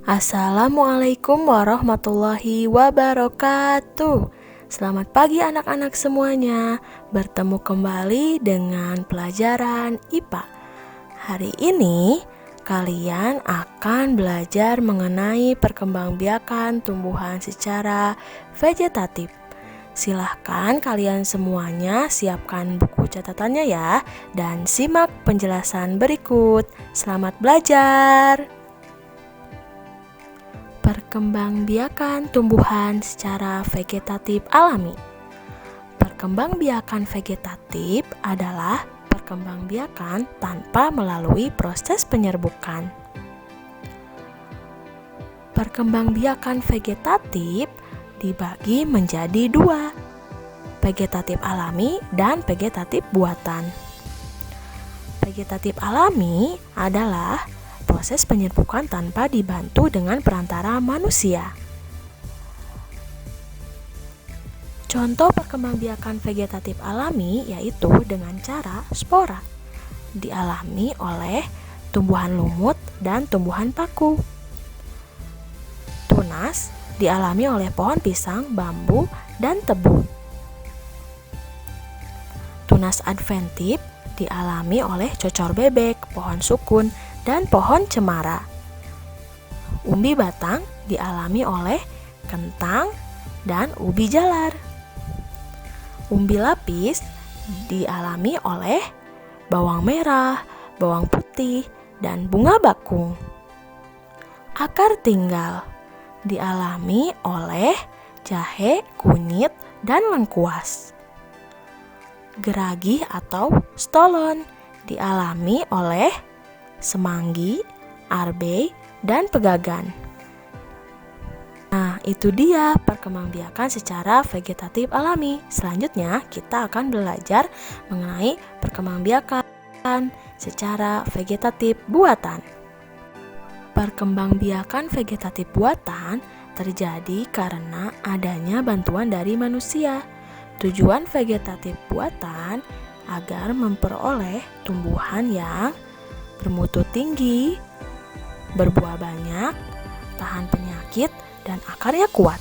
Assalamualaikum warahmatullahi wabarakatuh. Selamat pagi anak-anak semuanya. Bertemu kembali dengan pelajaran IPA. Hari ini kalian akan belajar mengenai perkembangbiakan tumbuhan secara vegetatif. Silahkan kalian semuanya siapkan buku catatannya ya, dan simak penjelasan berikut. Selamat belajar. Perkembangbiakan tumbuhan secara vegetatif alami. Perkembangbiakan vegetatif adalah perkembangbiakan tanpa melalui proses penyerbukan. Perkembangbiakan vegetatif dibagi menjadi dua, vegetatif alami dan vegetatif buatan. Vegetatif alami adalah proses penyerbukan tanpa dibantu dengan perantara manusia. Contoh perkembangbiakan vegetatif alami yaitu dengan cara spora, dialami oleh tumbuhan lumut dan tumbuhan paku. Tunas dialami oleh pohon pisang, bambu, dan tebu. Tunas adventif dialami oleh cocor bebek, pohon sukun, dan pohon cemara. Umbi batang dialami oleh kentang dan ubi jalar. Umbi lapis dialami oleh bawang merah, bawang putih, dan bunga bakung. Akar tinggal dialami oleh jahe, kunyit, dan lengkuas. Geragi atau stolon dialami oleh semanggi, arbei, dan pegagan. Nah, itu dia perkembangbiakan secara vegetatif alami. Selanjutnya, kita akan belajar mengenai perkembangbiakan secara vegetatif buatan. Perkembangbiakan vegetatif buatan terjadi karena adanya bantuan dari manusia. Tujuan vegetatif buatan agar memperoleh tumbuhan yang bermutu tinggi, berbuah banyak, tahan penyakit, dan akarnya kuat.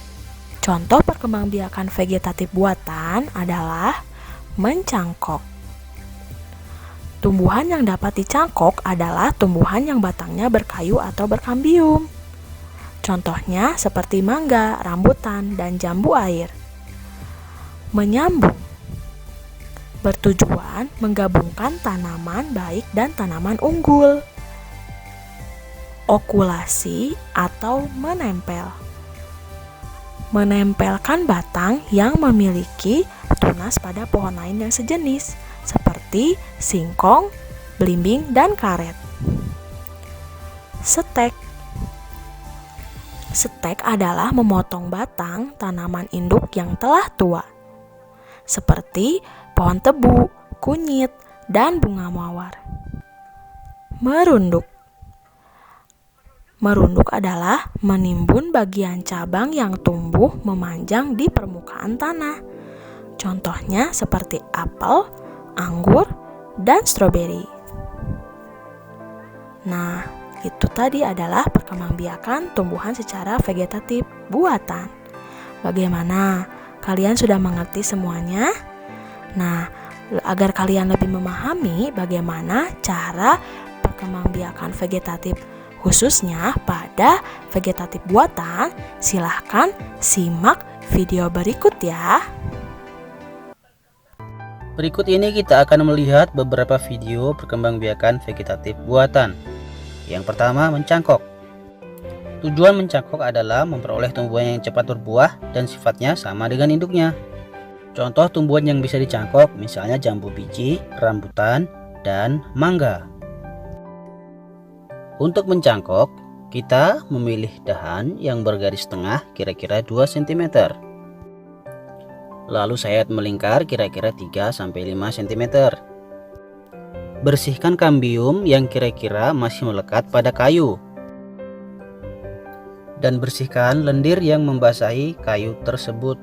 Contoh perkembangbiakan vegetatif buatan adalah mencangkok. Tumbuhan yang dapat dicangkok adalah tumbuhan yang batangnya berkayu atau berkambium. Contohnya seperti mangga, rambutan, dan jambu air. Menyambung bertujuan menggabungkan tanaman baik dan tanaman unggul. Okulasi atau menempel, menempelkan batang yang memiliki tunas pada pohon lain yang sejenis, seperti singkong, belimbing, dan karet. Stek. Stek adalah memotong batang tanaman induk yang telah tua, seperti pohon tebu, kunyit, dan bunga mawar. Merunduk. Merunduk adalah menimbun bagian cabang yang tumbuh memanjang di permukaan tanah. Contohnya seperti apel, anggur, dan stroberi. Nah, itu tadi adalah perkembangbiakan tumbuhan secara vegetatif buatan. Bagaimana? Kalian sudah mengerti semuanya? Nah, agar kalian lebih memahami bagaimana cara perkembangbiakan vegetatif khususnya pada vegetatif buatan, silahkan simak video berikut ya. Berikut ini kita akan melihat beberapa video perkembangbiakan vegetatif buatan. Yang pertama, mencangkok. Tujuan mencangkok adalah memperoleh tumbuhan yang cepat berbuah dan sifatnya sama dengan induknya. Contoh tumbuhan yang bisa dicangkok misalnya jambu biji, rambutan, dan mangga. Untuk mencangkok, kita memilih dahan yang bergaris tengah kira-kira 2 cm. Lalu sayat melingkar kira-kira 3-5 cm. Bersihkan kambium yang kira-kira masih melekat pada kayu. Dan bersihkan lendir yang membasahi kayu tersebut.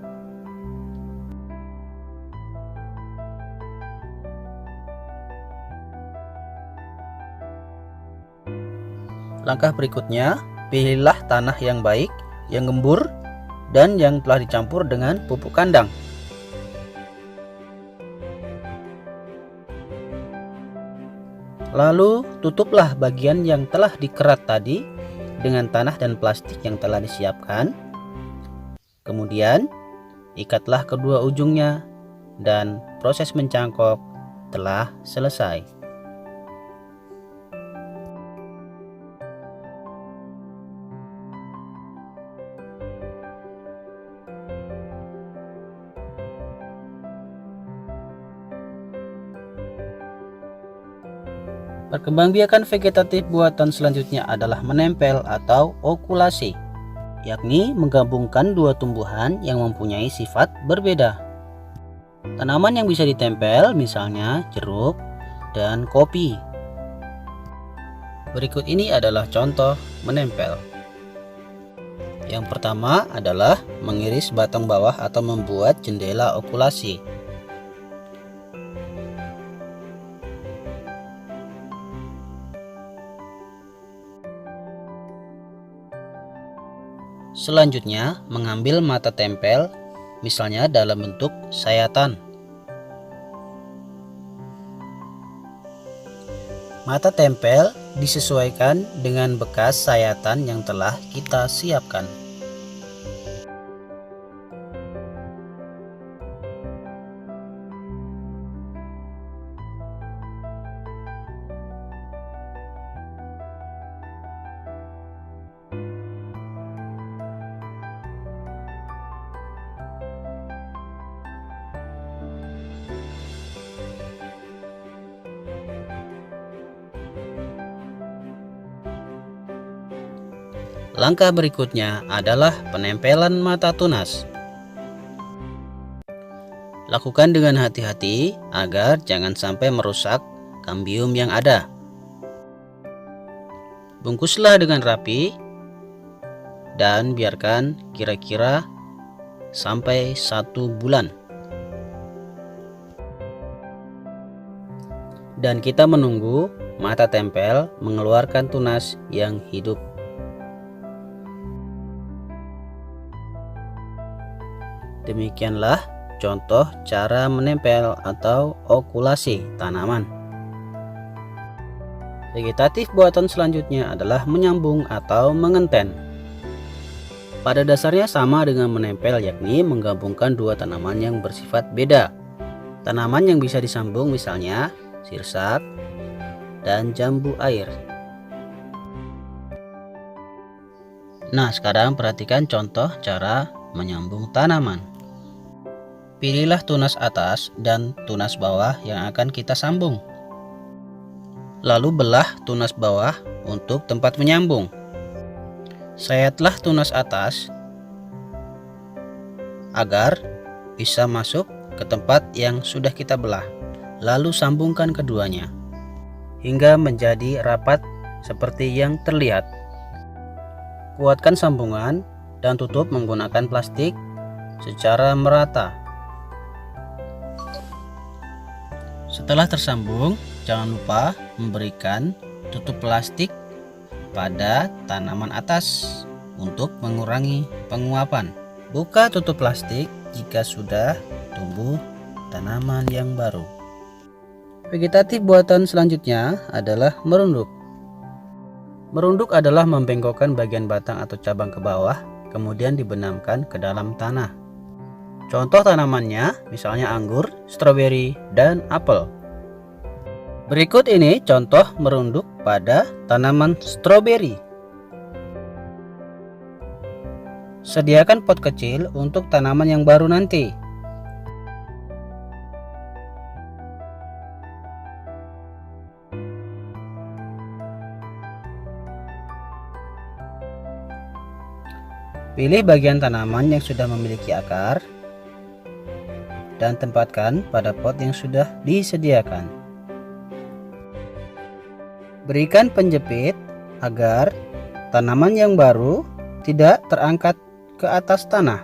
Langkah berikutnya, Pilihlah tanah yang baik, yang gembur, dan yang telah dicampur dengan pupuk kandang. Lalu tutuplah bagian yang telah dikerat tadi dengan tanah dan plastik yang telah disiapkan. Kemudian ikatlah kedua ujungnya dan proses mencangkok telah selesai. Perkembangbiakan vegetatif buatan selanjutnya adalah menempel atau okulasi, yakni menggabungkan dua tumbuhan yang mempunyai sifat berbeda. Tanaman yang bisa ditempel misalnya jeruk dan kopi. Berikut ini adalah contoh menempel. Yang pertama adalah mengiris batang bawah atau membuat jendela okulasi. Selanjutnya, mengambil mata tempel, misalnya dalam bentuk sayatan. Mata tempel disesuaikan dengan bekas sayatan yang telah kita siapkan. Langkah berikutnya adalah penempelan mata tunas. Lakukan dengan hati-hati agar jangan sampai merusak kambium yang ada. Bungkuslah dengan rapi dan biarkan kira-kira sampai 1 bulan. Dan kita menunggu mata tempel mengeluarkan tunas yang hidup. Demikianlah contoh cara menempel atau okulasi tanaman. Vegetatif buatan selanjutnya adalah menyambung atau mengenten. Pada dasarnya sama dengan menempel, yakni menggabungkan dua tanaman yang bersifat beda. Tanaman yang bisa disambung misalnya sirsak dan jambu air. Nah, sekarang perhatikan contoh cara menyambung tanaman. Pilihlah tunas atas dan tunas bawah yang akan kita sambung. Lalu belah tunas bawah untuk tempat menyambung. Sayatlah tunas atas agar bisa masuk ke tempat yang sudah kita belah. Lalu sambungkan keduanya hingga menjadi rapat seperti yang terlihat. Kuatkan sambungan dan tutup menggunakan plastik secara merata. Setelah tersambung, jangan lupa memberikan tutup plastik pada tanaman atas untuk mengurangi penguapan. Buka tutup plastik jika sudah tumbuh tanaman yang baru. Vegetatif buatan selanjutnya adalah merunduk. Merunduk adalah membengkokkan bagian batang atau cabang ke bawah, kemudian dibenamkan ke dalam tanah. Contoh tanamannya misalnya anggur, stroberi, dan apel. Berikut ini contoh merunduk pada tanaman stroberi. Sediakan pot kecil untuk tanaman yang baru nanti. Pilih bagian tanaman yang sudah memiliki akar dan tempatkan pada pot yang sudah disediakan. Berikan penjepit agar tanaman yang baru tidak terangkat ke atas tanah.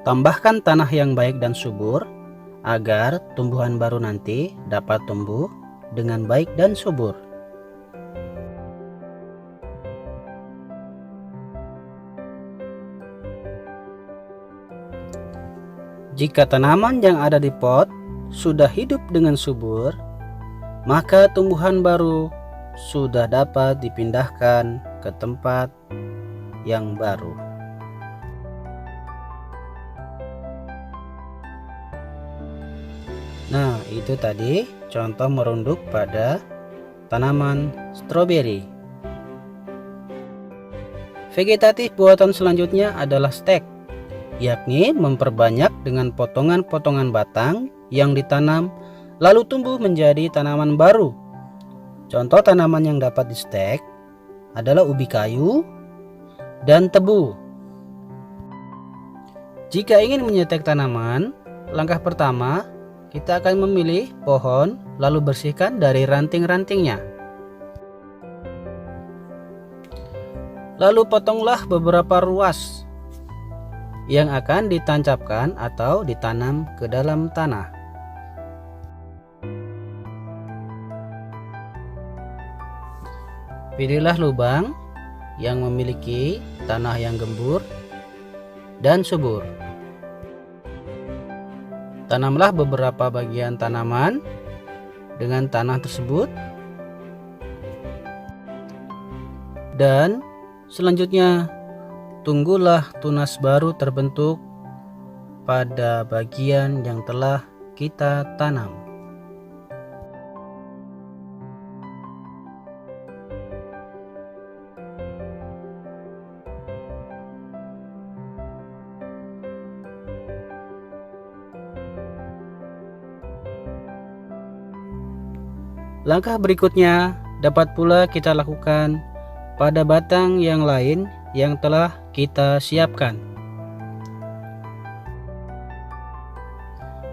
Tambahkan tanah yang baik dan subur agar tumbuhan baru nanti dapat tumbuh dengan baik dan subur. Jika tanaman yang ada di pot sudah hidup dengan subur, maka tumbuhan baru sudah dapat dipindahkan ke tempat yang baru. Nah, itu tadi contoh merunduk pada tanaman stroberi. Vegetatif buatan selanjutnya adalah stek, yakni memperbanyak dengan potongan-potongan batang yang ditanam lalu tumbuh menjadi tanaman baru. Contoh tanaman yang dapat di stek adalah ubi kayu dan tebu. Jika ingin menyetek tanaman, langkah pertama kita akan memilih pohon lalu bersihkan dari ranting-rantingnya. Lalu potonglah beberapa ruas yang akan ditancapkan atau ditanam ke dalam tanah. Pilihlah lubang yang memiliki tanah yang gembur dan subur. Tanamlah beberapa bagian tanaman dengan tanah tersebut. Dan selanjutnya tunggulah tunas baru terbentuk pada bagian yang telah kita tanam. Langkah berikutnya dapat pula kita lakukan pada batang yang lain yang telah kita siapkan.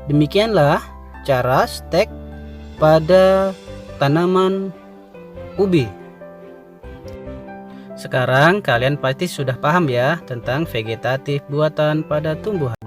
Demikianlah cara stek pada tanaman ubi. Sekarang kalian pasti sudah paham ya tentang vegetatif buatan pada tumbuhan.